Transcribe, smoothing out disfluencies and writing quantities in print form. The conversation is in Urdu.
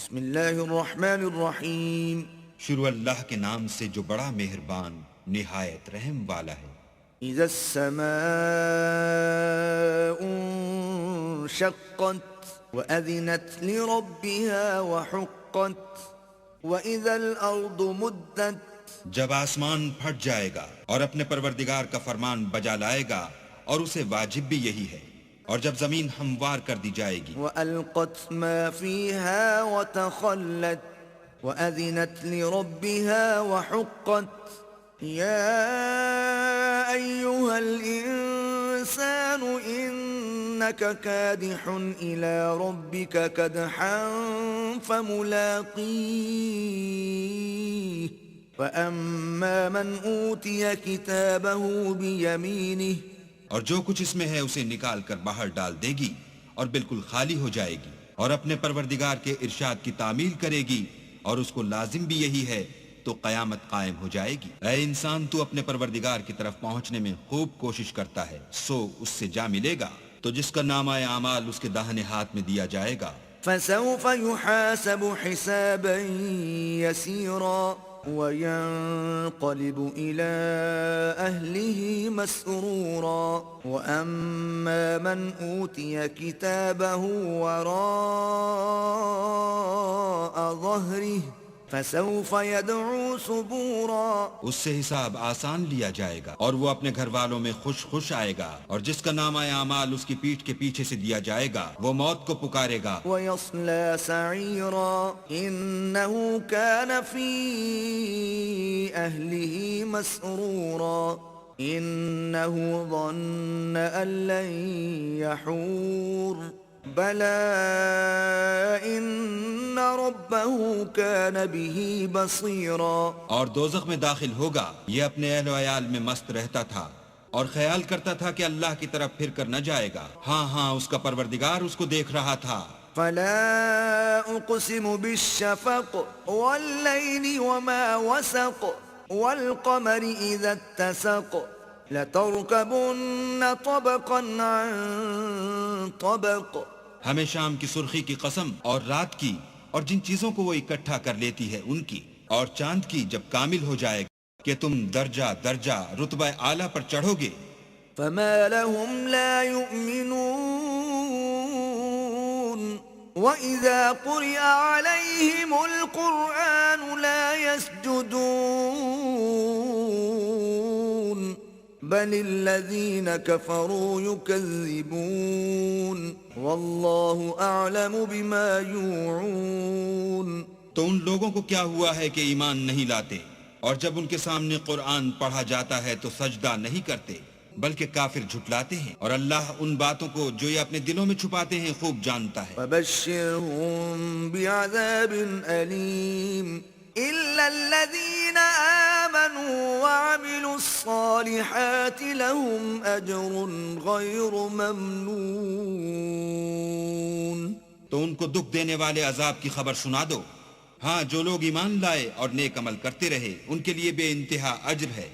بسم اللہ الرحمن الرحیم. شروع اللہ کے نام سے جو بڑا مہربان نہایت رحم والا ہے. اذا السماء انشقت وأذنت لربها وحقت وإذا الأرض مدت. جب آسمان پھٹ جائے گا اور اپنے پروردگار کا فرمان بجا لائے گا اور اسے واجب بھی یہی ہے، اور جب زمین ہموار کر دی جائے گی. وألقت ما فيها وتخلت وأذنت لربها وحقت. يا أيها الإنسان إنك كادح إلى ربك كدحا فملاقيه فأما من أوتي كتابه بيمينه. اور جو کچھ اس میں ہے اسے نکال کر باہر ڈال دے گی اور بالکل خالی ہو جائے گی، اور اپنے پروردگار کے ارشاد کی تعمیل کرے گی، اور اس کو لازم بھی یہی ہے، تو قیامت قائم ہو جائے گی. اے انسان، تو اپنے پروردگار کی طرف پہنچنے میں خوب کوشش کرتا ہے، سو اس سے جا ملے گا. تو جس کا نامہ اعمال اس کے داہنے ہاتھ میں دیا جائے گا، فسوف يحاسب حسابا يسيرا وينقلب إلى أهله مسرورا. وأما من أوتي كتابه وراء ظهره فسوف يدعو ثبورا. اس سے حساب آسان لیا جائے گا اور وہ اپنے گھر والوں میں خوش خوش آئے گا، اور جس کا نامہ اعمال اس کی پیٹھ کے پیچھے سے دیا جائے گا وہ موت کو پکارے گا. ويصلى سعيرا إنه كان في أهله مسرورا. إنه ظن أن لن يحور بلى إن ربه كان به بصيرا. اور دوزخ میں داخل ہوگا، یہ اپنے اہل و عیال میں مست رہتا تھا اور خیال کرتا تھا کہ اللہ کی طرف پھر کر نہ جائے گا. ہاں ہاں، اس کا پروردگار اس کو دیکھ رہا تھا. فلا أقسم بالشفق والليل وما وسق والقمر إذا اتسق لتركبن طبقا عن طبق. ہمیں شام کی سرخی کی قسم اور رات کی اور جن چیزوں کو وہ اکٹھا کر لیتی ہے ان کی، اور چاند کی جب کامل ہو جائے گا کہ تم درجہ درجہ رتبہ اعلیٰ پر چڑھو گے. فما لهم لا يؤمنون وإذا قرئ عليهم القرآن لا يسجدون بل الذين كفروا يكذبون والله أعلم بما يوعون. تو ان لوگوں کو کیا ہوا ہے کہ ایمان نہیں لاتے، اور جب ان کے سامنے قرآن پڑھا جاتا ہے تو سجدہ نہیں کرتے، بلکہ کافر جھٹلاتے ہیں، اور اللہ ان باتوں کو جو یہ اپنے دلوں میں چھپاتے ہیں خوب جانتا ہے. فبشرهم بعذاب أليم إلا الذين آمنوا وعملوا الصالحات لهم أجر غير ممنون. تو ان کو دکھ دینے والے عذاب کی خبر سنا دو. ہاں، جو لوگ ایمان لائے اور نیک عمل کرتے رہے ان کے لیے بے انتہا اجر ہے.